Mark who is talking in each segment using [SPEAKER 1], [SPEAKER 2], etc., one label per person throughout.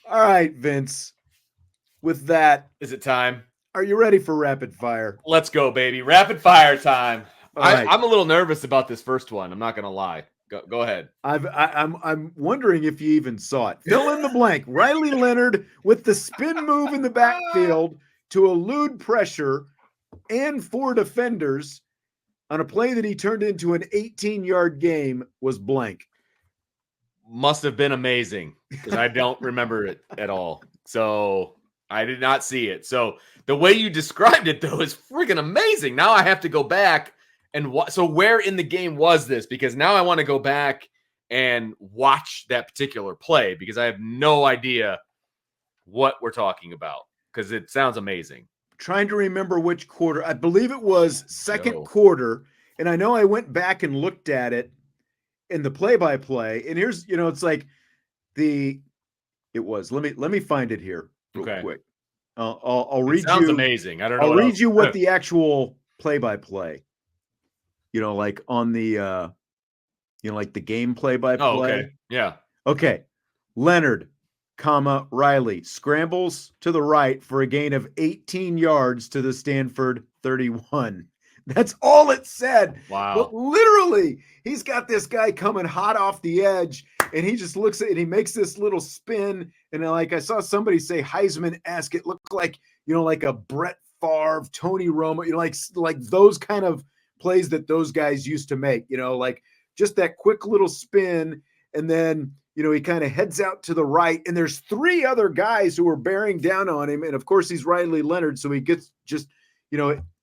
[SPEAKER 1] All right, Vince. With that,
[SPEAKER 2] Is it time?
[SPEAKER 1] are you ready for rapid fire?
[SPEAKER 2] Let's go, baby. Rapid fire time.
[SPEAKER 1] All right.
[SPEAKER 2] I'm a little nervous about this first one. I'm not gonna lie. Go ahead.
[SPEAKER 1] I'm wondering if you even saw it. Fill in the blank. Riley Leonard with the spin move in the backfield to elude pressure and 4 defenders on a play that he turned into an 18-yard game was blank.
[SPEAKER 2] Must have been amazing because I don't remember it at all. So I did not see it. So the way you described it, though, is freaking amazing. Now I have to go back and so where in the game was this? Because now I want to go back and watch that particular play because I have no idea what we're talking about because it sounds amazing.
[SPEAKER 1] Trying to remember which quarter. I believe it was second quarter. And I know I went back and looked at it in the play-by-play. And here's, it's like it was. Let me find it here real quick. I'll read you.
[SPEAKER 2] Sounds amazing. I don't know.
[SPEAKER 1] I'll read you what the actual play-by-play, like on the, like the game play-by-play.
[SPEAKER 2] Oh, okay. Yeah.
[SPEAKER 1] Okay. Leonard, Riley scrambles to the right for a gain of 18 yards to the Stanford 31. That's all it said.
[SPEAKER 2] Wow.
[SPEAKER 1] But literally, he's got this guy coming hot off the edge, and he just looks at it, and he makes this little spin. And like I saw somebody say Heisman-esque. It looked like, like a Brett Favre, Tony Romo, like those kind of plays that those guys used to make, like just that quick little spin. And then, he kind of heads out to the right, and there's 3 other guys who are bearing down on him. And of course, he's Riley Leonard. So he gets just,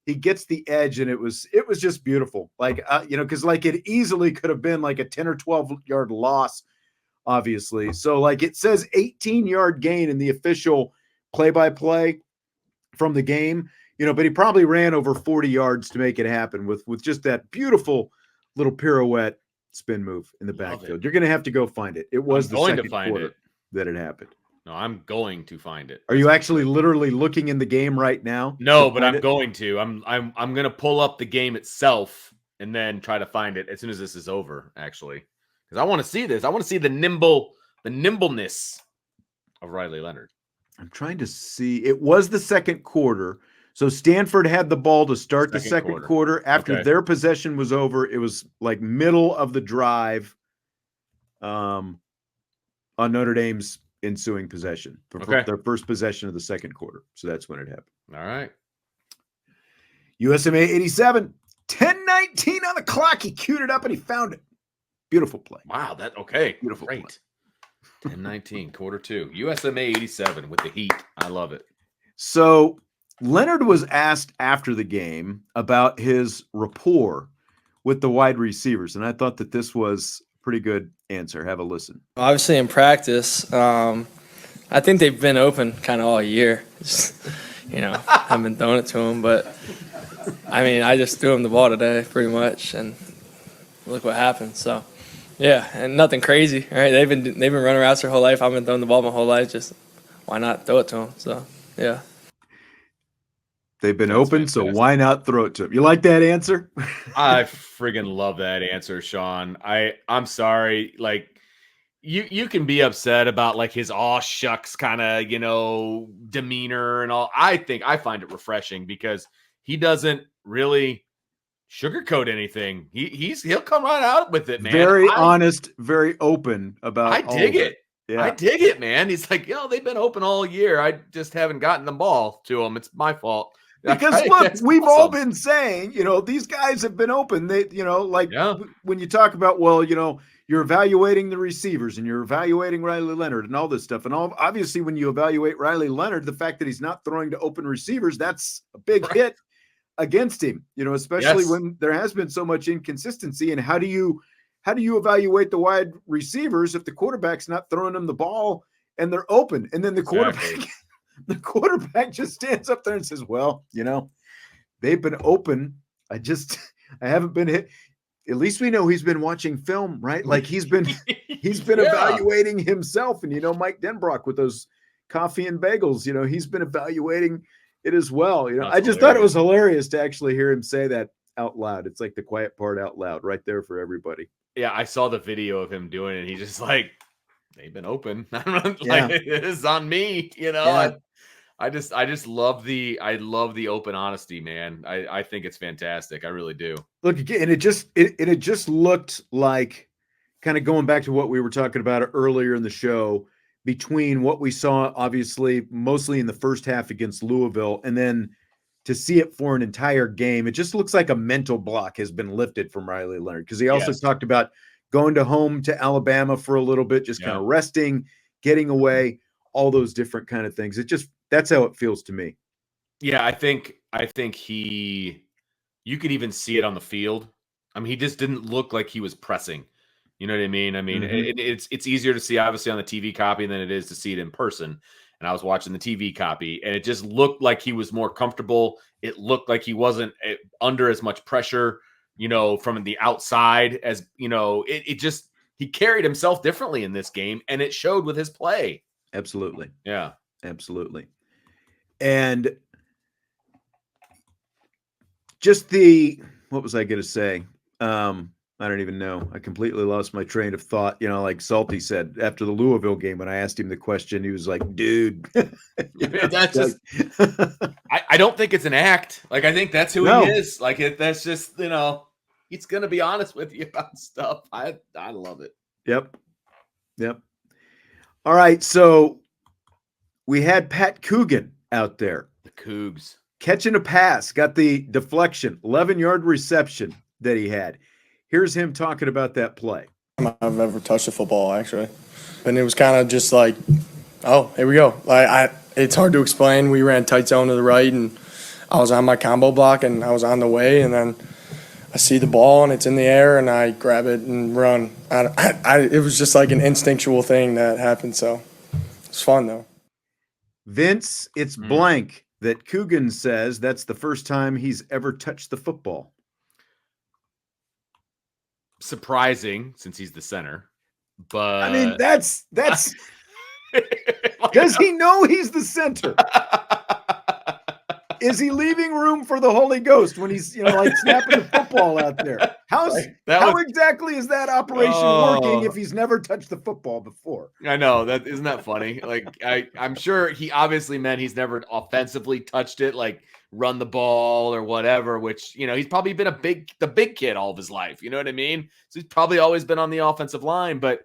[SPEAKER 1] he gets the edge, and it was just beautiful. Like, because like it easily could have been like a 10 or 12-yard loss, obviously. So like it says 18-yard gain in the official play-by-play from the game, but he probably ran over 40 yards to make it happen with just that beautiful little pirouette spin move in the backfield. You're going to have to go find it. It was the second quarter that it happened.
[SPEAKER 2] No, I'm going to find it.
[SPEAKER 1] Are you actually literally looking in the game right now?
[SPEAKER 2] No, but I'm going to. I'm going to pull up the game itself and then try to find it as soon as this is over, actually. Because I want to see this. I want to see the nimbleness of Riley Leonard.
[SPEAKER 1] I'm trying to see. It was the second quarter. So Stanford had the ball to start the second quarter. After their possession was over, it was like middle of the drive on Notre Dame's ensuing possession for their first possession of the second quarter. So that's when it happened.
[SPEAKER 2] All right.
[SPEAKER 1] USMA 87, 10-19 on the clock. He queued it up and he found it. Beautiful play.
[SPEAKER 2] Wow.
[SPEAKER 1] Beautiful.
[SPEAKER 2] Great. 10-19, quarter 2. USMA 87 with the heat. I love it.
[SPEAKER 1] So Leonard was asked after the game about his rapport with the wide receivers, and I thought that this was a pretty good answer. Have a listen.
[SPEAKER 3] Obviously, in practice, I think they've been open kind of all year. Just, I've been throwing it to them, but I just threw them the ball today pretty much, and look what happened. So, yeah, and nothing crazy, right? They've been running routes their whole life. I've been throwing the ball my whole life. Just why not throw it to them? So, yeah.
[SPEAKER 1] They've been open, fantastic. So why not throw it to him? You like that answer?
[SPEAKER 2] I friggin' love that answer, Sean. I'm sorry. Like, you can be upset about like his aw shucks kind of, demeanor and all. I find it refreshing because he doesn't really sugarcoat anything. He'll come right out with it, man.
[SPEAKER 1] Very honest, very open about
[SPEAKER 2] I dig it.
[SPEAKER 1] Yeah.
[SPEAKER 2] I dig it, man. He's like, they've been open all year. I just haven't gotten the ball to them. It's my fault.
[SPEAKER 1] Because look, we've all been saying, these guys have been open. They, when you talk about, you're evaluating the receivers and you're evaluating Riley Leonard and all this stuff. And obviously when you evaluate Riley Leonard, the fact that he's not throwing to open receivers, that's a big hit against him, especially when there has been so much inconsistency. And how do you evaluate the wide receivers if the quarterback's not throwing them the ball and they're open? And then the quarterback just stands up there and says, well, they've been open. I haven't been hit. At least we know he's been watching film, right? Like he's been evaluating himself. And, Mike Denbrock with those coffee and bagels, he's been evaluating it as well. I just thought it was hilarious to actually hear him say that out loud. It's like the quiet part out loud right there for everybody.
[SPEAKER 2] Yeah. I saw the video of him doing it. He just like they've been open.
[SPEAKER 1] Yeah.
[SPEAKER 2] It is on me,
[SPEAKER 1] Yeah.
[SPEAKER 2] I just love the open honesty, man. I think it's fantastic. I really do.
[SPEAKER 1] Look again, it just looked like, kind of going back to what we were talking about earlier in the show, between what we saw obviously mostly in the first half against Louisville, and then to see it for an entire game, it just looks like a mental block has been lifted from Riley Leonard, because he also
[SPEAKER 2] Yes.
[SPEAKER 1] talked about going to home to Alabama for a little bit, just kind of resting, getting away, all those different kind of things. That's how it feels to me.
[SPEAKER 2] Yeah, I think you could even see it on the field. I mean, he just didn't look like he was pressing. You know what I mean? I mean, it's easier to see obviously on the TV copy than it is to see it in person. And I was watching the TV copy, and it just looked like he was more comfortable. It looked like he wasn't under as much pressure, from the outside as, he carried himself differently in this game, and it showed with his play.
[SPEAKER 1] Absolutely.
[SPEAKER 2] Yeah.
[SPEAKER 1] Absolutely. And just what was I going to say? I don't even know. I completely lost my train of thought. Like Salty said after the Louisville game, when I asked him the question, he was like, dude.
[SPEAKER 2] That's just, I don't think it's an act. Like, I think that's who he is. Like, that's just, he's going to be honest with you about stuff. I love it.
[SPEAKER 1] Yep. All right. So we had Pat Coogan out there.
[SPEAKER 2] The Cougs.
[SPEAKER 1] Catching a pass, got the deflection, 11-yard reception that he had. Here's him talking about that play.
[SPEAKER 4] I've ever touched a football, actually. And it was kind of just like, oh, here we go. It's hard to explain. We ran tight zone to the right, and I was on my combo block, and I was on the way, and then I see the ball, and it's in the air, and I grab it and run. It was just like an instinctual thing that happened, so it's fun, though.
[SPEAKER 1] Vince, it's blank that Coogan says that's the first time he's ever touched the football.
[SPEAKER 2] Surprising, since he's the center, but
[SPEAKER 1] I mean, that's does he know he's the center? Is he leaving room for the Holy Ghost when he's snapping the football out there? How exactly is that operation working if he's never touched the football before?
[SPEAKER 2] I know, that isn't that funny. Like, I'm sure he obviously meant he's never offensively touched it, like run the ball or whatever, which, he's probably been the big kid all of his life. You know what I mean? So he's probably always been on the offensive line, but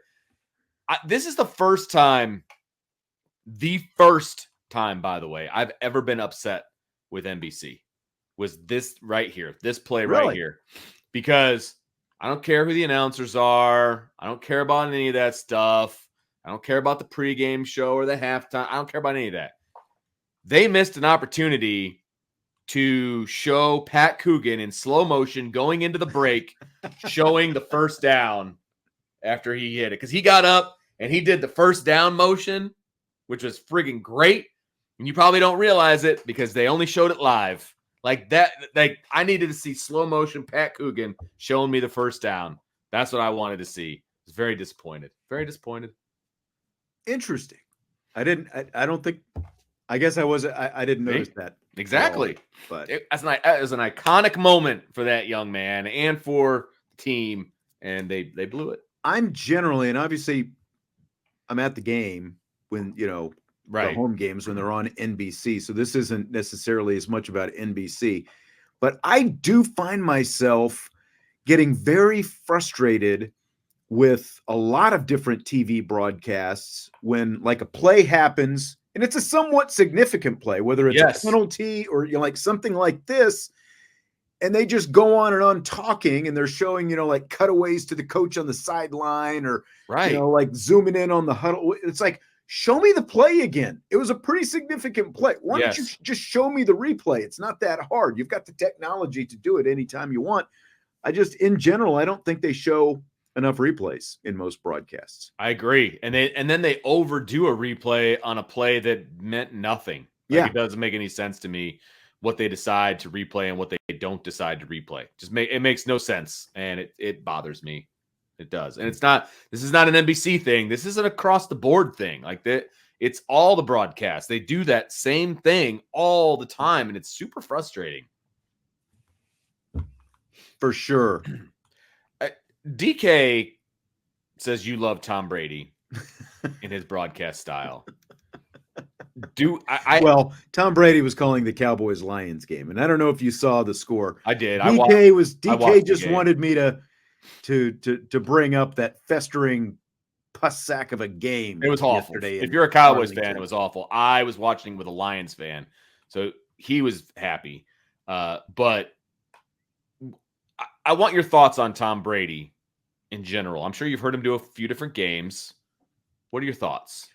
[SPEAKER 2] this is the first time, by the way, I've ever been upset with NBC was this right here, this play right here, because I don't care who the announcers are. I don't care about any of that stuff. I don't care about the pregame show or the halftime. I don't care about any of that. They missed an opportunity to show Pat Coogan in slow motion going into the break, showing the first down after he hit it. Because he got up and he did the first down motion, which was friggin' great. And you probably don't realize it because they only showed it live. Like that, I needed to see slow motion Pat Coogan showing me the first down. That's what I wanted to see. I was very disappointed. Very disappointed.
[SPEAKER 1] Interesting. I guess I was. I didn't notice that.
[SPEAKER 2] Exactly.
[SPEAKER 1] But
[SPEAKER 2] it was an iconic moment for that young man and for the team, and they blew it.
[SPEAKER 1] I'm generally, and obviously, I'm at the game when the home games when they're on NBC. So this isn't necessarily as much about NBC, but I do find myself getting very frustrated with a lot of different TV broadcasts when like a play happens and it's a somewhat significant play, whether it's a penalty or like something like this, and they just go on and on talking, and they're showing like cutaways to the coach on the sideline or like zooming in on the huddle. It's like, show me the play again. It was a pretty significant play. Why don't you just show me the replay? It's not that hard. You've got the technology to do it anytime you want. In general, I don't think they show enough replays in most broadcasts.
[SPEAKER 2] I agree. And then they overdo a replay on a play that meant nothing. It doesn't make any sense to me what they decide to replay and what they don't decide to replay. It makes no sense, and it bothers me. It does. And this is not an NBC thing. This is an across the board thing. Like that, it's all the broadcasts. They do that same thing all the time, and it's super frustrating.
[SPEAKER 1] For sure.
[SPEAKER 2] DK says you love Tom Brady. in his broadcast style.
[SPEAKER 1] Well, Tom Brady was calling the Cowboys-Lions game, and I don't know if you saw the score.
[SPEAKER 2] I did.
[SPEAKER 1] DK just wanted me to bring up that festering pus sack of a game.
[SPEAKER 2] It was awful. If you're a Cowboys fan, it was awful. I was watching with a Lions fan, so he was happy. But I want your thoughts on Tom Brady in general. I'm sure you've heard him do a few different games. What are your thoughts?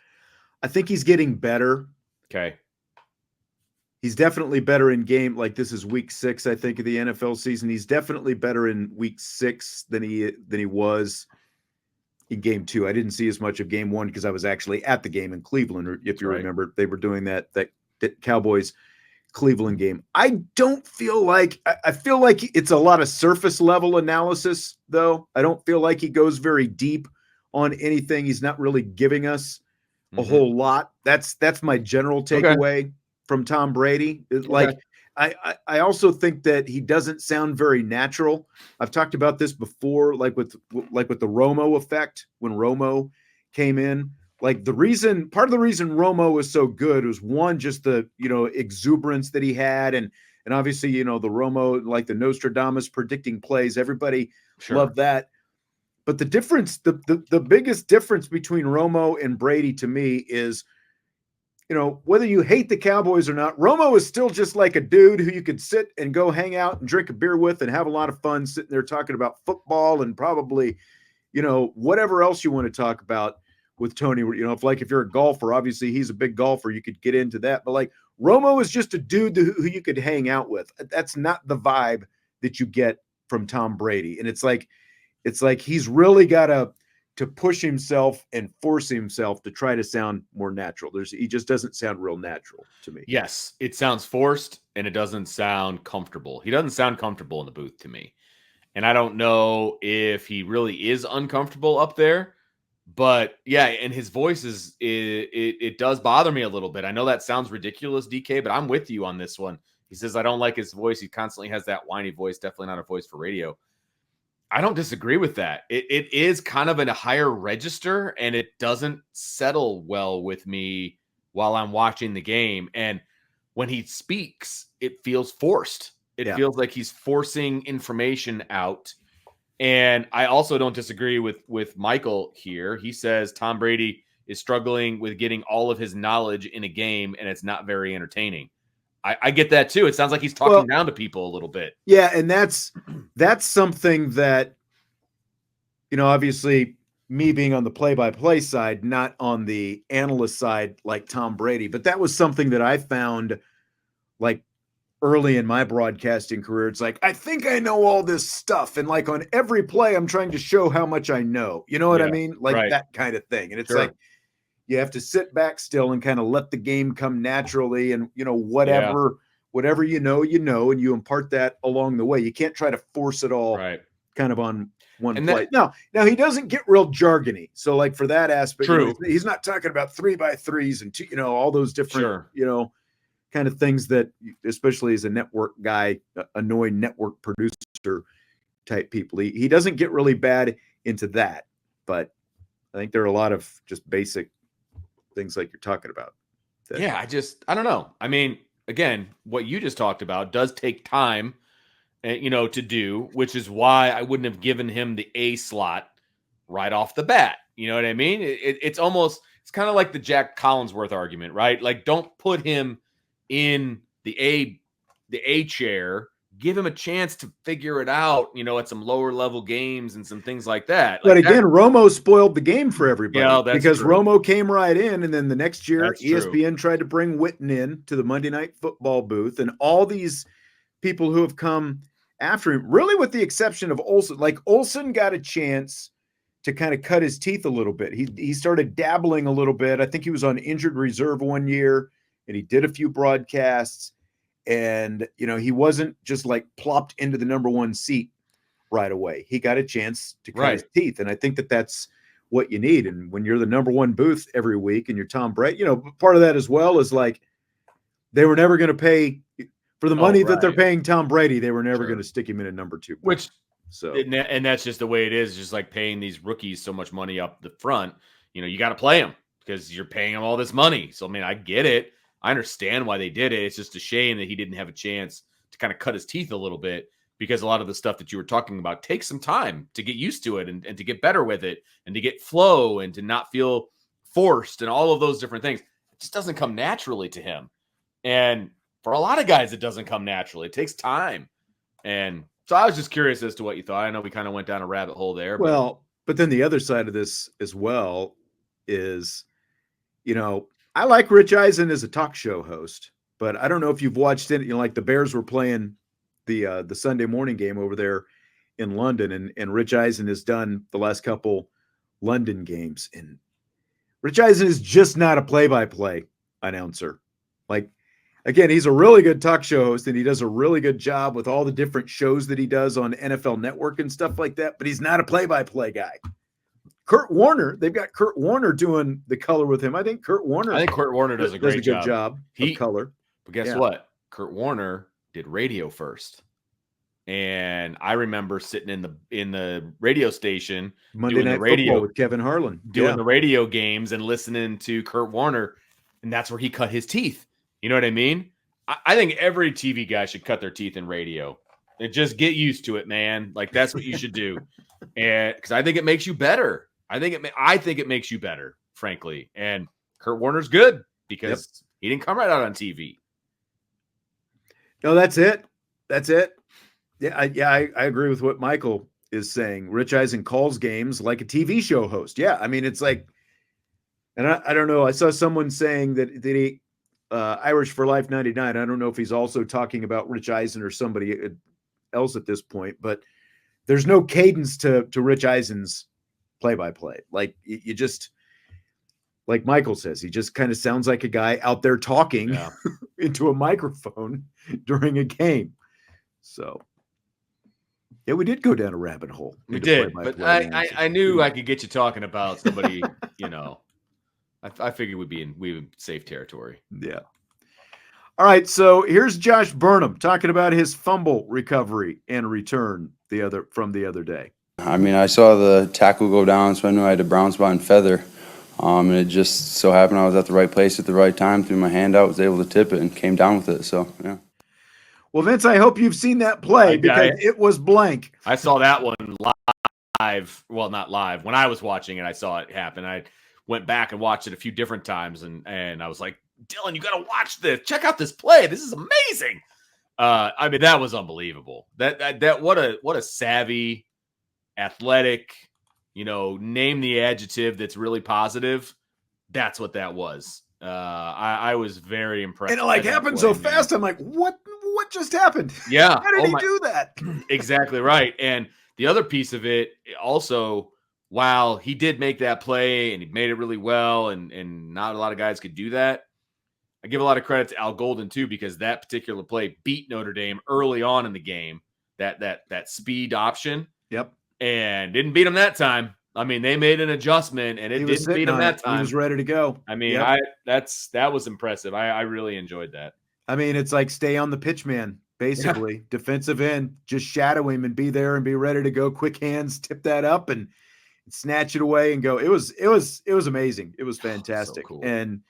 [SPEAKER 1] I think he's getting better.
[SPEAKER 2] Okay.
[SPEAKER 1] He's definitely better in game. Like, this is week 6, I think, of the NFL season. He's definitely better in week 6 than he was in game 2. I didn't see as much of game 1 because I was actually at the game in Cleveland. Or if you remember, they were doing that Cowboys Cleveland game. I don't feel like I feel like it's a lot of surface level analysis, though. I don't feel like he goes very deep on anything. He's not really giving us a whole lot. That's my general takeaway from Tom Brady. Like, I also think that he doesn't sound very natural. I've talked about this before, like with the Romo effect when Romo came in. Like, part of the reason Romo was so good was, one, just the exuberance that he had, and obviously the Romo, like the Nostradamus predicting plays. Everybody loved that. But the difference, the biggest difference between Romo and Brady to me is, whether you hate the Cowboys or not, Romo is still just like a dude who you could sit and go hang out and drink a beer with and have a lot of fun sitting there talking about football and probably, whatever else you want to talk about with Tony. If you're a golfer, obviously he's a big golfer, you could get into that. But like, Romo is just a dude who you could hang out with. That's not the vibe that you get from Tom Brady. And it's like he's really got to push himself and force himself to try to sound more natural. He just doesn't sound real natural to me.
[SPEAKER 2] Yes, it sounds forced and it doesn't sound comfortable. He doesn't sound comfortable in the booth to me. And I don't know if he really is uncomfortable up there, but yeah, and his voice it does bother me a little bit. I know that sounds ridiculous, DK, but I'm with you on this one. He says, I don't like his voice. He constantly has that whiny voice. Definitely not a voice for radio. I don't disagree with that. It is kind of in a higher register, and it doesn't settle well with me while I'm watching the game. And when he speaks, it feels forced. It feels like he's forcing information out. And I also don't disagree with Michael here. He says Tom Brady is struggling with getting all of his knowledge in a game, and it's not very entertaining. I get that too. It sounds like he's talking down to people a little bit.
[SPEAKER 1] Yeah, and that's something that, obviously me being on the play-by-play side, not on the analyst side like Tom Brady, but that was something that I found like early in my broadcasting career. It's like, I think I know all this stuff, and like on every play I'm trying to show how much I know. You know what I mean? Like that kind of thing. And it's like, you have to sit back still and kind of let the game come naturally, and whatever you know, and you impart that along the way. You can't try to force it all kind of on one play. Now he doesn't get real jargony. So like for that aspect, he's not talking about 3x3s and all those different kind of things that, especially as a network guy, annoying network producer type people, he doesn't get really bad into that. But I think there are a lot of just basic things like you're talking about.
[SPEAKER 2] I don't know. I mean, again, what you just talked about does take time, to do, which is why I wouldn't have given him the A slot right off the bat. You know what I mean? It's kind of like the Jack Collinsworth argument, right? Like, don't put him in the A chair. Give him a chance to figure it out, at some lower level games and some things like that.
[SPEAKER 1] But again, Romo spoiled the game for everybody because
[SPEAKER 2] true.
[SPEAKER 1] Romo came right in, and then the next year ESPN tried to bring Witten in to the Monday Night Football booth, and all these people who have come after him, really with the exception of Olsen. Like, Olsen got a chance to kind of cut his teeth a little bit. He started dabbling a little bit. I think he was on injured reserve one year, and he did a few broadcasts. And, he wasn't just like plopped into the number one seat right away. He got a chance to cut his teeth. And I think that that's what you need. And when you're the number one booth every week and you're Tom Brady, part of that as well is like, they were never going to pay for the money that they're paying Tom Brady. They were never going to stick him in a number two booth.
[SPEAKER 2] And that's just the way it is. Just like paying these rookies so much money up the front. you got to play him because you're paying him all this money. So, I mean, I get it. I understand why they did it. It's just a shame that he didn't have a chance to kind of cut his teeth a little bit, because a lot of the stuff that you were talking about takes some time to get used to it and to get better with it and to get flow and to not feel forced and all of those different things. It just doesn't come naturally to him. And for a lot of guys, it doesn't come naturally. It takes time. And so I was just curious as to what you thought. I know we kind of went down a rabbit hole there.
[SPEAKER 1] Well, but then the other side of this as well is, I like Rich Eisen as a talk show host, but I don't know if you've watched it. Like the Bears were playing the Sunday morning game over there in London, and Rich Eisen has done the last couple London games, and Rich Eisen is just not a play-by-play announcer. Like, again, he's a really good talk show host, and he does a really good job with all the different shows that he does on NFL Network and stuff like that, but he's not a play-by-play guy. They've got Kurt Warner doing the color with him. I think Kurt Warner
[SPEAKER 2] does a great
[SPEAKER 1] good job of color.
[SPEAKER 2] But guess what? Kurt Warner did radio first. And I remember sitting in the radio station
[SPEAKER 1] Monday Night Football with Kevin Harlan,
[SPEAKER 2] doing the radio games and listening to Kurt Warner, and that's where he cut his teeth. You know what I mean? I think every TV guy should cut their teeth in radio and just get used to it, man. Like, that's what you should do. And because I think it makes you better. I think it makes you better, frankly. And Kurt Warner's good because he didn't come right out on TV.
[SPEAKER 1] No, that's it. Yeah, I agree with what Michael is saying. Rich Eisen calls games like a TV show host. Yeah, I mean, it's like, and I don't know. I saw someone saying that he Irish for Life 99. I don't know if he's also talking about Rich Eisen or somebody else at this point, but there's no cadence to Rich Eisen's play-by-play. Like, you just, like Michael says, he just kind of sounds like a guy out there talking into a microphone during a game. So, yeah, we did go down a rabbit hole.
[SPEAKER 2] We did, but I knew I could get you talking about somebody, I figured we'd be in safe territory.
[SPEAKER 1] Yeah. All right, so here's Josh Burnham talking about his fumble recovery and return from the other day.
[SPEAKER 5] I mean, I saw the tackle go down, so I knew I had to brown spot and feather. And it just so happened I was at the right place at the right time, threw my hand out, was able to tip it, and came down with it. So, yeah.
[SPEAKER 1] Well, Vince, I hope you've seen that play because it was blank.
[SPEAKER 2] I saw that one live. Well, not live. When I was watching it, I saw it happen. I went back and watched it a few different times, and I was like, Dylan, you got to watch this. Check out this play. This is amazing. I mean, that was unbelievable. That what a savvy, athletic, name the adjective that's really positive. That's what that was. I was very impressed.
[SPEAKER 1] And it happened so fast. I'm like, what just happened?
[SPEAKER 2] Yeah.
[SPEAKER 1] How did he do that?
[SPEAKER 2] Exactly right. And the other piece of it also, while he did make that play and he made it really well, and not a lot of guys could do that, I give a lot of credit to Al Golden too, because that particular play beat Notre Dame early on in the game, that speed option.
[SPEAKER 1] Yep.
[SPEAKER 2] And didn't beat him that time. I mean, they made an adjustment and it didn't beat him that time.
[SPEAKER 1] He was ready to go.
[SPEAKER 2] I mean, that was impressive. I really enjoyed that.
[SPEAKER 1] I mean, it's like stay on the pitch, man, basically. Yeah. Defensive end, just shadow him and be there and be ready to go. Quick hands, tip that up and snatch it away and go. It was amazing. It was fantastic. So cool. And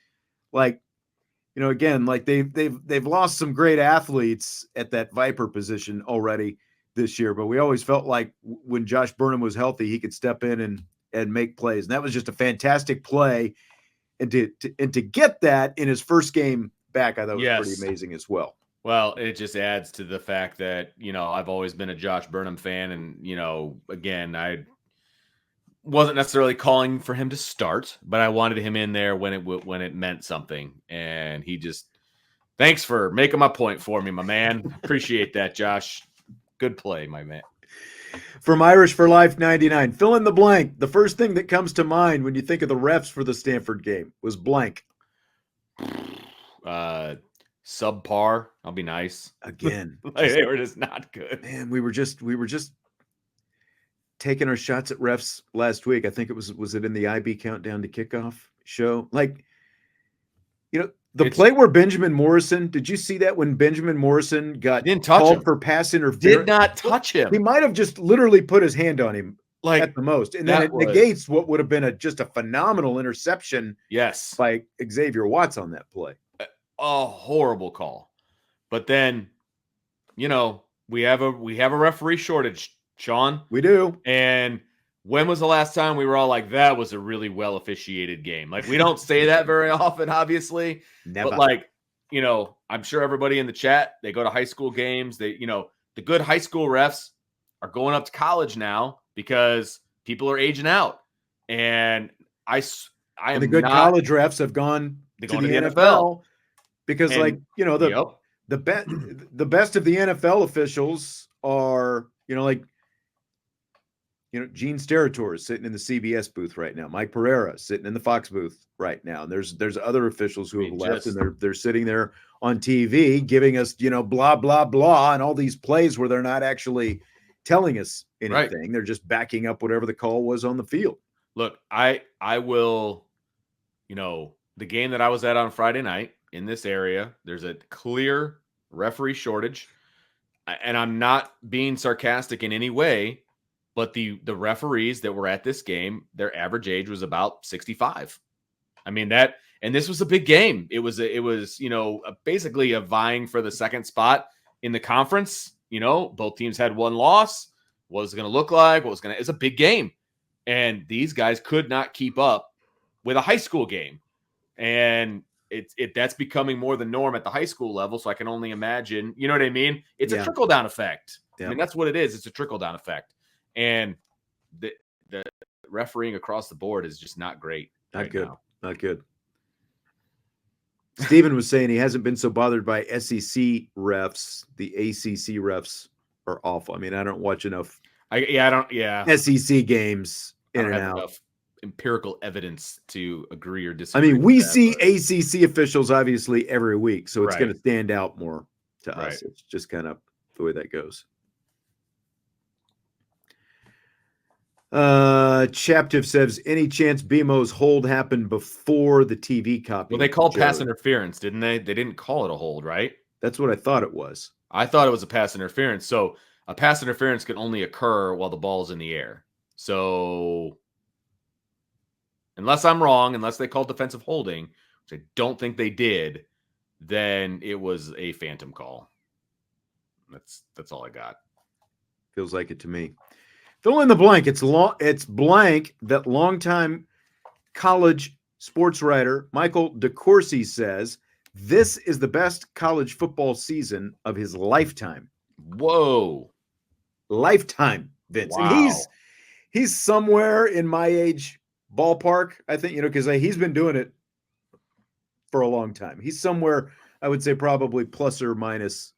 [SPEAKER 1] again, they've lost some great athletes at that Viper position already this year, but we always felt like when Josh Burnham was healthy, he could step in and make plays. And that was just a fantastic play. And to get that in his first game back, I thought was pretty amazing as well.
[SPEAKER 2] Well, it just adds to the fact that, I've always been a Josh Burnham fan. And, again, I wasn't necessarily calling for him to start, but I wanted him in there when it meant something. And he just, thanks for making my point for me, my man. Appreciate that, Josh. Good play, my man.
[SPEAKER 1] From Irish for Life 99, fill in the blank. The first thing that comes to mind when you think of the refs for the Stanford game was blank.
[SPEAKER 2] Subpar. I'll be nice.
[SPEAKER 1] Again,
[SPEAKER 2] they were just not good.
[SPEAKER 1] Man, we were just taking our shots at refs last week. I think it was it in the IB Countdown to Kickoff show? The play where Benjamin Morrison, did you see that when Benjamin Morrison got called for pass interference?
[SPEAKER 2] Did not touch him.
[SPEAKER 1] He might have just literally put his hand on him
[SPEAKER 2] Like
[SPEAKER 1] at the most. And then it negates what would have been just a phenomenal interception by Xavier Watts on that play.
[SPEAKER 2] A horrible call. But then, we have a referee shortage, Sean.
[SPEAKER 1] We do.
[SPEAKER 2] And when was the last time we were all like, that was a really well officiated game? Like, we don't say that very often, obviously.
[SPEAKER 1] Never.
[SPEAKER 2] But like, I'm sure everybody in the chat, they go to high school games. They, the good high school refs are going up to college now because people are aging out. And
[SPEAKER 1] the good college refs have gone to the NFL because, the best of the NFL officials are, Gene Steratore is sitting in the CBS booth right now. Mike Pereira sitting in the Fox booth right now. And there's other officials who have left, and they're sitting there on TV giving us, blah, blah, blah, and all these plays where they're not actually telling us anything. Right. They're just backing up whatever the call was on the field.
[SPEAKER 2] Look, I will, the game that I was at on Friday night in this area, there's a clear referee shortage. And I'm not being sarcastic in any way, but the referees that were at this game, their average age was about 65. I mean, and this was a big game. It was basically a vying for the second spot in the conference. Both teams had one loss. What was it going to look like? It's a big game. And these guys could not keep up with a high school game. And that's becoming more the norm at the high school level. So I can only imagine, you know what I mean? It's a trickle-down effect. Yeah. I mean, that's what it is. It's a trickle-down effect. And the refereeing across the board is just not great.
[SPEAKER 1] Not good. Steven was saying he hasn't been so bothered by SEC refs. The ACC refs are awful. I mean, I don't watch enough SEC games in and out.
[SPEAKER 2] Enough empirical evidence to agree or disagree.
[SPEAKER 1] I mean, we see ACC officials obviously every week, so it's going to stand out more to us. It's just kind of the way that goes. Chaptive says, any chance BMO's hold happened before the TV copy?
[SPEAKER 2] Well, they called pass interference, didn't they? They didn't call it a hold, right?
[SPEAKER 1] That's what I thought it was.
[SPEAKER 2] I thought it was a pass interference. So a pass interference can only occur while the ball's in the air. So unless I'm wrong, unless they called defensive holding, which I don't think they did, then it was a phantom call. That's all I got.
[SPEAKER 1] Feels like it to me. Fill in the blank. It's blank that longtime college sports writer Michael DeCourcey says this is the best college football season of his lifetime.
[SPEAKER 2] Whoa.
[SPEAKER 1] Lifetime, Vince.
[SPEAKER 2] Wow.
[SPEAKER 1] And he's somewhere in my age ballpark, I think, because he's been doing it for a long time. He's somewhere, I would say, probably plus or minus,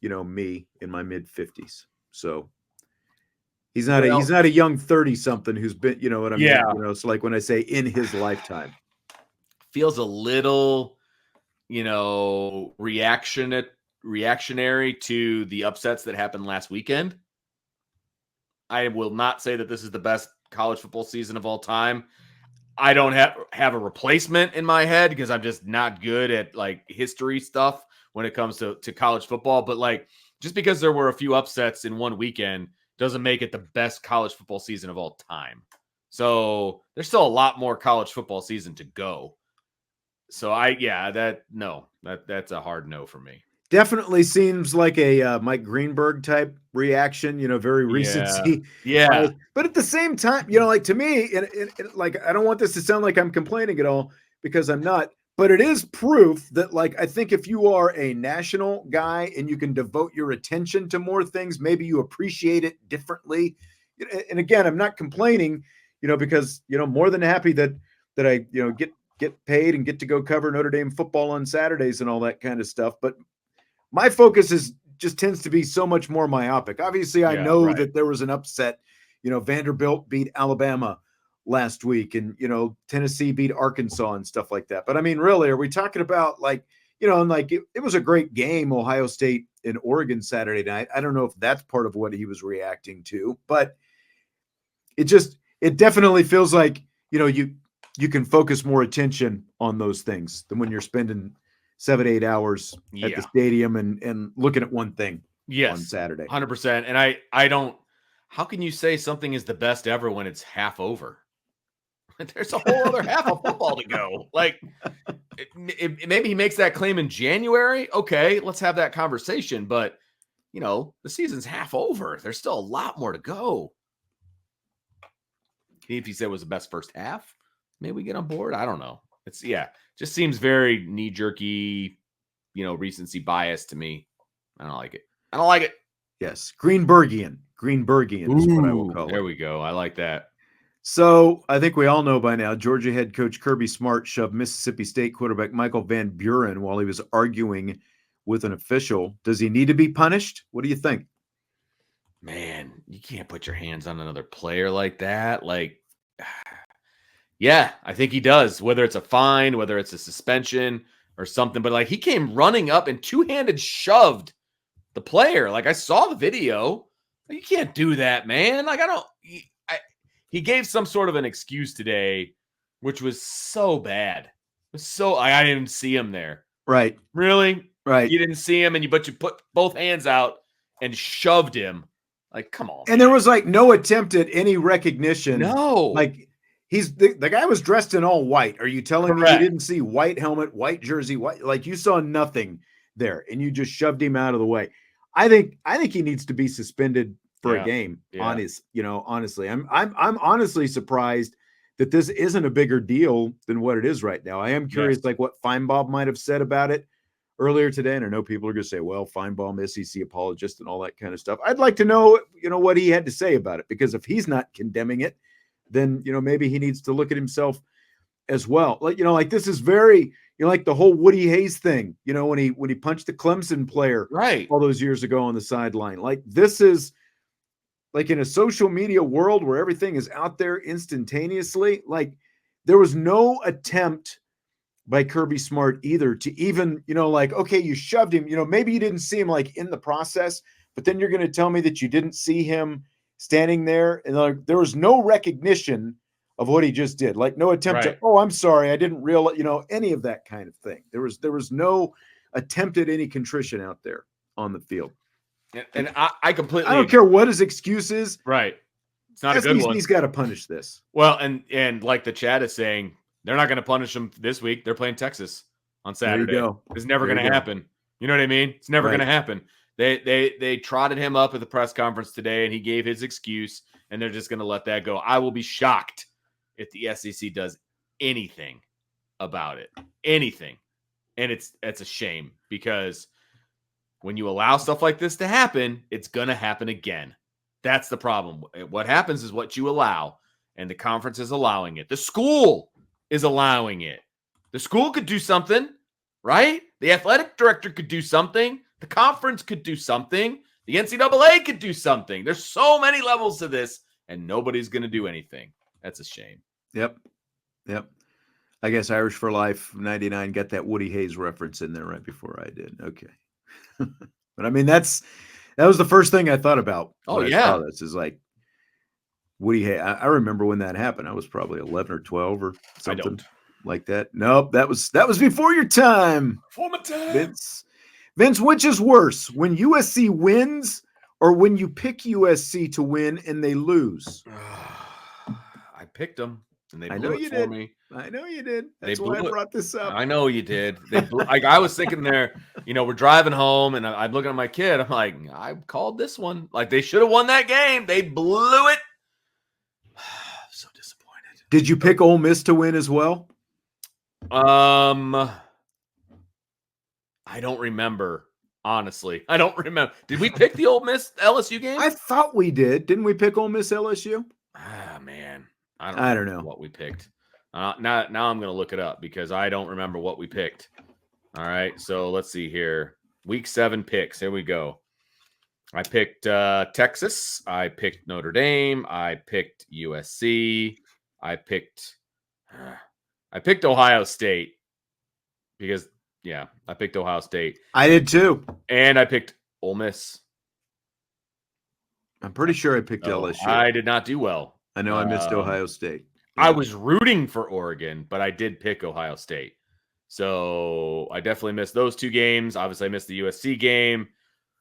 [SPEAKER 1] me in my mid 50s. So he's not a young 30-something who's been, you know what I mean? It's like when I say in his lifetime.
[SPEAKER 2] Feels a little, reactionary to the upsets that happened last weekend. I will not say that this is the best college football season of all time. I don't have a replacement in my head because I'm just not good at history stuff when it comes to college football. But just because there were a few upsets in one weekend doesn't make it the best college football season of all time. So there's still a lot more college football season to go. So that's a hard no for me.
[SPEAKER 1] Definitely seems like a Mike Greenberg type reaction, very recency.
[SPEAKER 2] Yeah.
[SPEAKER 1] But at the same time, to me, I don't want this to sound like I'm complaining at all because I'm not. But it is proof that, I think if you are a national guy and you can devote your attention to more things, maybe you appreciate it differently. And again, I'm not complaining, because, more than happy that I, get paid and get to go cover Notre Dame football on Saturdays and all that kind of stuff. But my focus just tends to be so much more myopic. Obviously, I know that there was an upset. Vanderbilt beat Alabama last week and, Tennessee beat Arkansas and stuff like that. But I mean, really, are we talking about it was a great game, Ohio State and Oregon Saturday night. I don't know if that's part of what he was reacting to, but it definitely feels like, you can focus more attention on those things than when you're spending 7-8 hours at the stadium and looking at one thing on Saturday.
[SPEAKER 2] 100%. And I don't, how can you say something is the best ever when it's half over? There's a whole other half of football to go. Like, maybe he makes that claim in January. Okay, let's have that conversation. But, the season's half over. There's still a lot more to go. If he said it was the best first half, maybe we get on board. I don't know. Just seems very knee-jerky, recency bias to me. I don't like it.
[SPEAKER 1] Yes, Greenbergian is what I will call it.
[SPEAKER 2] There we go. I like that.
[SPEAKER 1] So I think we all know by now, Georgia head coach Kirby Smart shoved Mississippi State quarterback Michael Van Buren while he was arguing with an official. Does he need to be punished? What do you think?
[SPEAKER 2] Man, you can't put your hands on another player like that. Like, yeah, I think he does. Whether it's a fine, whether it's a suspension or something. But, like, he came running up and two-handed shoved the player. Like, I saw the video. You can't do that, man. Like, he gave some sort of an excuse today, which was so bad. It was so I didn't see him there.
[SPEAKER 1] Right.
[SPEAKER 2] Really?
[SPEAKER 1] Right.
[SPEAKER 2] You didn't see him, but you put both hands out and shoved him. Like, come on.
[SPEAKER 1] And there was like no attempt at any recognition.
[SPEAKER 2] No.
[SPEAKER 1] Like the guy was dressed in all white. Are you telling me you didn't see white helmet, white jersey, white? Like you saw nothing there, and you just shoved him out of the way. I think he needs to be suspended for a game.
[SPEAKER 2] Yeah.
[SPEAKER 1] Honestly, I'm honestly surprised that this isn't a bigger deal than what it is right now. I am curious, like what Feinbaum might have said about it earlier today. And I know people are going to say, well, Feinbaum, SEC apologist and all that kind of stuff. I'd like to know, what he had to say about it, because if he's not condemning it, then, maybe he needs to look at himself as well. Like, like this is very, like the whole Woody Hayes thing, when he punched the Clemson player all those years ago on the sideline. Like this is like in a social media world where everything is out there instantaneously. Like there was no attempt by Kirby Smart either to even, like, okay, you shoved him, maybe you didn't see him like in the process, but then you're going to tell me that you didn't see him standing there. And like, there was no recognition of what he just did. Like no attempt to, oh, I'm sorry, I didn't realize, any of that kind of thing. There was no attempt at any contrition out there on the field.
[SPEAKER 2] And I completely,
[SPEAKER 1] I don't care what his excuse is.
[SPEAKER 2] Right. It's not a good one.
[SPEAKER 1] He's got to punish this.
[SPEAKER 2] Well, and like the chat is saying, they're not going to punish him this week. They're playing Texas on Saturday.
[SPEAKER 1] There you go.
[SPEAKER 2] It's never going to happen. You know what I mean? It's never going to happen. They trotted him up at the press conference today, and he gave his excuse, and they're just going to let that go. I will be shocked if the SEC does anything about it. Anything. And it's a shame, because when you allow stuff like this to happen, it's going to happen again. That's the problem. What happens is what you allow, and the conference is allowing it. The school is allowing it. The school could do something, right? The athletic director could do something. The conference could do something. The NCAA could do something. There's so many levels to this, and nobody's going to do anything. That's a shame.
[SPEAKER 1] Yep. I guess Irish for Life 99 got that Woody Hayes reference in there right before I did. Okay. But I mean, that was the first thing I thought about.
[SPEAKER 2] Oh, yeah.
[SPEAKER 1] This is like Woody Hayes. I remember when that happened. I was probably 11 or 12 or something like that. Nope. That was before your time.
[SPEAKER 2] Before my time.
[SPEAKER 1] Vince, which is worse, when USC wins or when you pick USC to win and they lose?
[SPEAKER 2] I picked them, and they
[SPEAKER 1] I
[SPEAKER 2] blew
[SPEAKER 1] know
[SPEAKER 2] it
[SPEAKER 1] you
[SPEAKER 2] for
[SPEAKER 1] did.
[SPEAKER 2] me.
[SPEAKER 1] I know you did. That's
[SPEAKER 2] They
[SPEAKER 1] why I
[SPEAKER 2] blew it.
[SPEAKER 1] brought this up.
[SPEAKER 2] I know you did. Like I was thinking there, we're driving home, and I'm looking at my kid. I'm like, I called this one. Like they should have won that game. They blew it. So disappointed.
[SPEAKER 1] Did you pick Ole Miss to win as well?
[SPEAKER 2] I don't remember. Honestly, I don't remember. Did we pick the Ole Miss LSU game?
[SPEAKER 1] I thought we did. Didn't we pick Ole Miss LSU?
[SPEAKER 2] Ah, man.
[SPEAKER 1] I don't know
[SPEAKER 2] what we picked. Now I'm going to look it up because I don't remember what we picked. All right. So let's see here. Week 7 picks. Here we go. I picked Texas. I picked Notre Dame. I picked USC. I picked Ohio State because, yeah, I picked Ohio State.
[SPEAKER 1] I did too.
[SPEAKER 2] And I picked Ole Miss.
[SPEAKER 1] I'm pretty sure I picked LSU.
[SPEAKER 2] I did not do well.
[SPEAKER 1] I know I missed Ohio State.
[SPEAKER 2] I was rooting for Oregon, but I did pick Ohio State. So I definitely missed those 2 games. Obviously, I missed the USC game.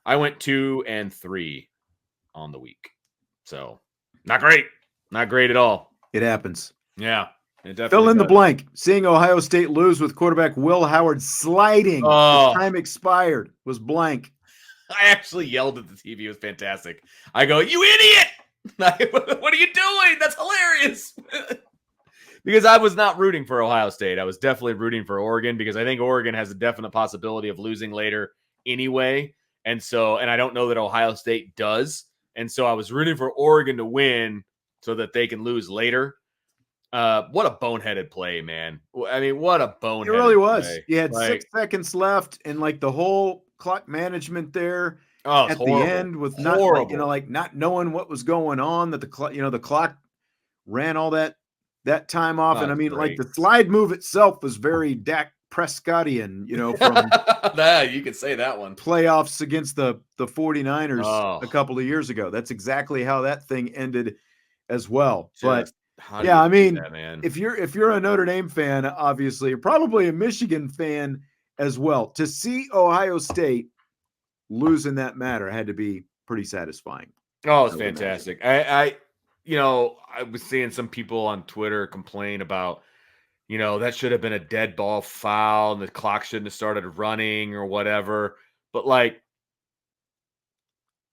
[SPEAKER 2] I went 2-3 on the week. So not great. Not great at all.
[SPEAKER 1] It happens.
[SPEAKER 2] Yeah. It definitely
[SPEAKER 1] Fill in the
[SPEAKER 2] does.
[SPEAKER 1] blank. Seeing Ohio State lose with quarterback Will Howard sliding as time expired was blank.
[SPEAKER 2] I actually yelled at the TV. It was fantastic. I go, "You idiot! What are you doing? That's hilarious." Because I was not rooting for Ohio State. I was definitely rooting for Oregon because I think Oregon has a definite possibility of losing later anyway. And I don't know that Ohio State does. And so I was rooting for Oregon to win so that they can lose later. What a boneheaded play, man. I mean, what a boneheaded play.
[SPEAKER 1] It really was.
[SPEAKER 2] Play.
[SPEAKER 1] You had 6 seconds left and like the whole clock management there at
[SPEAKER 2] horrible.
[SPEAKER 1] the end with not like, not knowing what was going on, that the clock, the clock ran all that time off. And I mean, like the slide move itself was very Dak Prescottian, from
[SPEAKER 2] you could say that one.
[SPEAKER 1] Playoffs against the 49ers a couple of years ago. That's exactly how that thing ended as well. But yeah, I mean, if you're a Notre Dame fan, obviously, you're probably a Michigan fan as well. To see Ohio State lose in that matter had to be pretty satisfying.
[SPEAKER 2] Oh, it's fantastic. I was seeing some people on Twitter complain about, that should have been a dead ball foul and the clock shouldn't have started running or whatever. But like,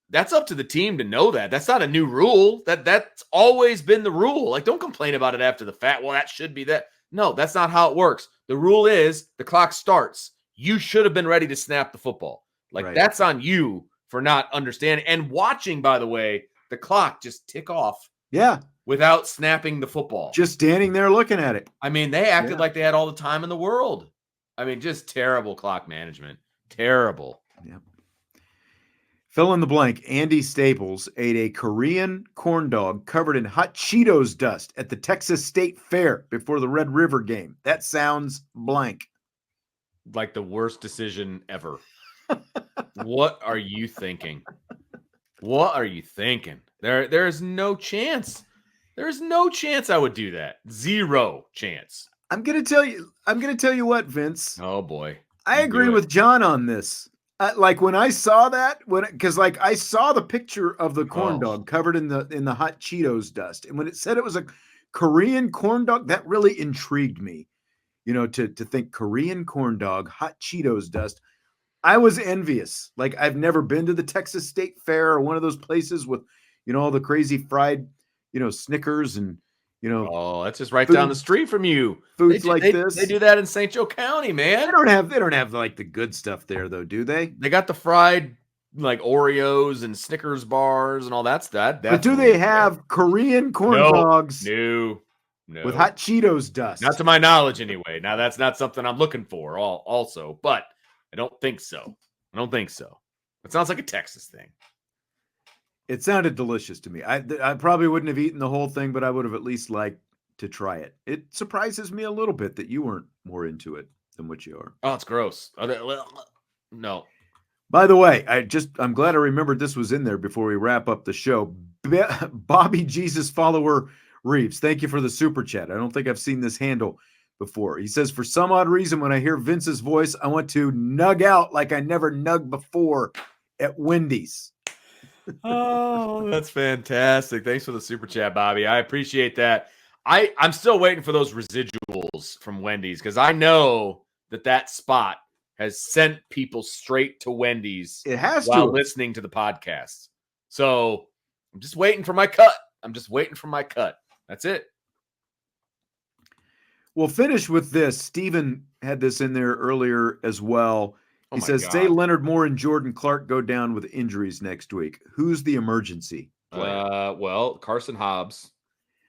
[SPEAKER 2] that's up to the team to know that. That's not a new rule. That's always been the rule. Like, don't complain about it after the fact. Well, that should be that. No, that's not how it works. The rule is the clock starts. You should have been ready to snap the football. Like, that's on you for not understanding and watching, by the way, the clock just tick off.
[SPEAKER 1] Yeah.
[SPEAKER 2] Without snapping the football.
[SPEAKER 1] Just standing there looking at it.
[SPEAKER 2] I mean, they acted like they had all the time in the world. I mean, just terrible clock management. Terrible.
[SPEAKER 1] Yeah. Fill in the blank. Andy Staples ate a Korean corn dog covered in hot Cheetos dust at the Texas State Fair before the Red River game. That sounds blank.
[SPEAKER 2] Like the worst decision ever. What are you thinking? What are you thinking? There is no chance. There's no chance I would do that. Zero chance.
[SPEAKER 1] I'm gonna tell you what, Vince.
[SPEAKER 2] Oh boy.
[SPEAKER 1] I agree with John on this. Like when I saw that, because I saw the picture of the corn dog covered in the hot Cheetos dust, and when it said it was a Korean corn dog, that really intrigued me. To think Korean corn dog, hot Cheetos dust. I was envious. Like, I've never been to the Texas State Fair or one of those places with, all the crazy fried, Snickers and,
[SPEAKER 2] that's just right down the street from you.
[SPEAKER 1] Foods this.
[SPEAKER 2] They do that in St. Joe County, man.
[SPEAKER 1] They don't have like the good stuff there though, do they?
[SPEAKER 2] They got the fried like Oreos and Snickers bars and all that stuff.
[SPEAKER 1] But do they have Korean corn dogs?
[SPEAKER 2] No.
[SPEAKER 1] With hot Cheetos dust.
[SPEAKER 2] Not to my knowledge anyway. Now that's not something I'm looking for also, but I don't think so. It sounds like a Texas thing.
[SPEAKER 1] It sounded delicious to me. I probably wouldn't have eaten the whole thing, but I would have at least liked to try it. It surprises me a little bit that you weren't more into it than what you are.
[SPEAKER 2] Oh, it's gross. No.
[SPEAKER 1] By the way, I'm glad I remembered this was in there before we wrap up the show. Bobby Jesus follower Reeves, thank you for the super chat. I don't think I've seen this handle before. He says, for some odd reason, when I hear Vince's voice, I want to nug out like I never nugged before at Wendy's.
[SPEAKER 2] Oh, that's fantastic. Thanks for the super chat, Bobby. I appreciate that. I'm still waiting for those residuals from Wendy's because I know that spot has sent people straight to Wendy's.
[SPEAKER 1] It has
[SPEAKER 2] while listening to the podcast. So I'm just waiting for my cut. That's it.
[SPEAKER 1] We'll finish with this. Steven had this in there earlier as well. He says, say Leonard Moore and Jordan Clark go down with injuries next week. Who's the emergency player?
[SPEAKER 2] Well, Carson Hobbs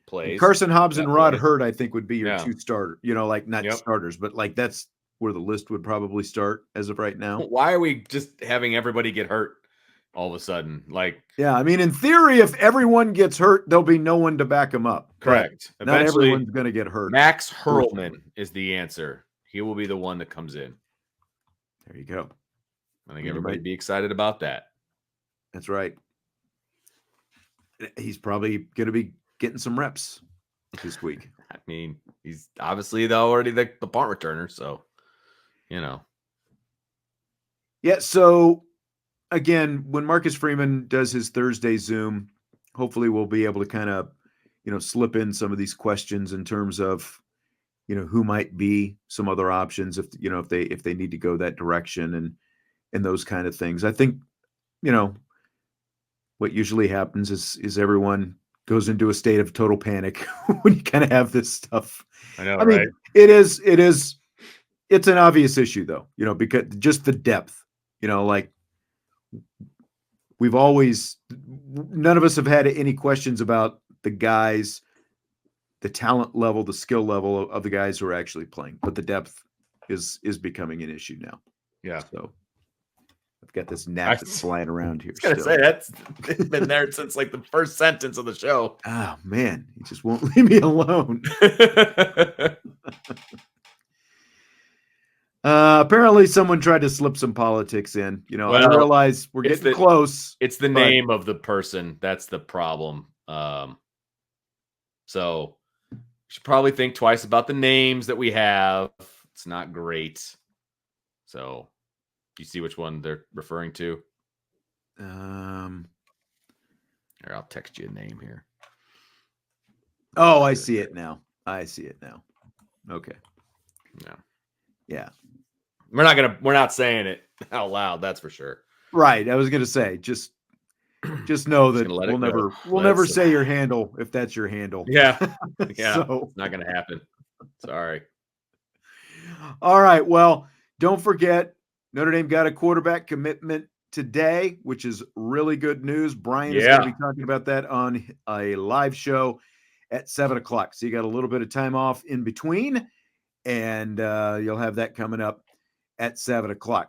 [SPEAKER 2] plays.
[SPEAKER 1] Carson Hobbs and Rod Hurd, I think, would be your two starters. Not starters, but like that's where the list would probably start as of right now.
[SPEAKER 2] Why are we just having everybody get hurt all of a sudden?
[SPEAKER 1] Yeah, I mean, in theory, if everyone gets hurt, there'll be no one to back them up.
[SPEAKER 2] Correct.
[SPEAKER 1] Not everyone's going to get hurt.
[SPEAKER 2] Max Hurlman is the answer. He will be the one that comes in.
[SPEAKER 1] There you go.
[SPEAKER 2] I think everybody be excited about that.
[SPEAKER 1] That's right. He's probably going to be getting some reps this week.
[SPEAKER 2] I mean, he's obviously already the punt returner, so, Yeah,
[SPEAKER 1] so, again, when Marcus Freeman does his Thursday Zoom, hopefully we'll be able to kind of, slip in some of these questions in terms of, who might be some other options if they need to go that direction and those kind of things. I think, what usually happens is everyone goes into a state of total panic when you kind of have this stuff.
[SPEAKER 2] I know,
[SPEAKER 1] I mean,
[SPEAKER 2] right?
[SPEAKER 1] It's an obvious issue though, because just the depth, like none of us have had any questions about the guys, the talent level, the skill level of the guys who are actually playing, but the depth is becoming an issue now.
[SPEAKER 2] Yeah.
[SPEAKER 1] So I've got this gnat that's flying around here.
[SPEAKER 2] I was gonna say it's been there since like the first sentence of the show.
[SPEAKER 1] Oh man, he just won't leave me alone. Apparently someone tried to slip some politics in. I realize we're getting close.
[SPEAKER 2] It's the name of the person that's the problem. So you should probably think twice about the names that we have. It's not great. So do you see which one they're referring to? Here, I'll text you a name here.
[SPEAKER 1] Oh, I see it now. Okay.
[SPEAKER 2] No.
[SPEAKER 1] Yeah.
[SPEAKER 2] We're not saying it out loud, that's for sure.
[SPEAKER 1] Right. I was gonna say, just know that we'll never say your handle if that's your handle.
[SPEAKER 2] Yeah. Yeah.
[SPEAKER 1] So,
[SPEAKER 2] it's not gonna happen. Sorry.
[SPEAKER 1] All right. Well, don't forget, Notre Dame got a quarterback commitment today, which is really good news. Brian is going to be talking about that on a live show at 7:00. So you got a little bit of time off in between, and you'll have that coming up at 7:00.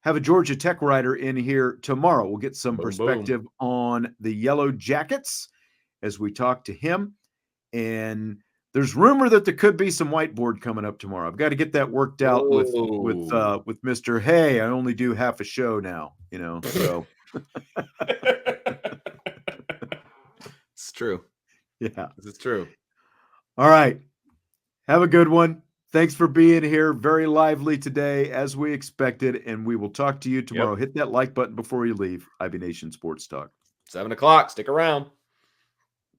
[SPEAKER 1] Have a Georgia Tech writer in here tomorrow. We'll get some perspective on the Yellow Jackets as we talk to him. And there's rumor that there could be some whiteboard coming up tomorrow. I've got to get that worked out with Mr. Hey, I only do half a show now, so.
[SPEAKER 2] It's true.
[SPEAKER 1] Yeah.
[SPEAKER 2] This is true.
[SPEAKER 1] All right. Have a good one. Thanks for being here. Very lively today, as we expected, and we will talk to you tomorrow. Hit that like button before you leave. IB Nation Sports Talk.
[SPEAKER 2] 7:00. Stick around.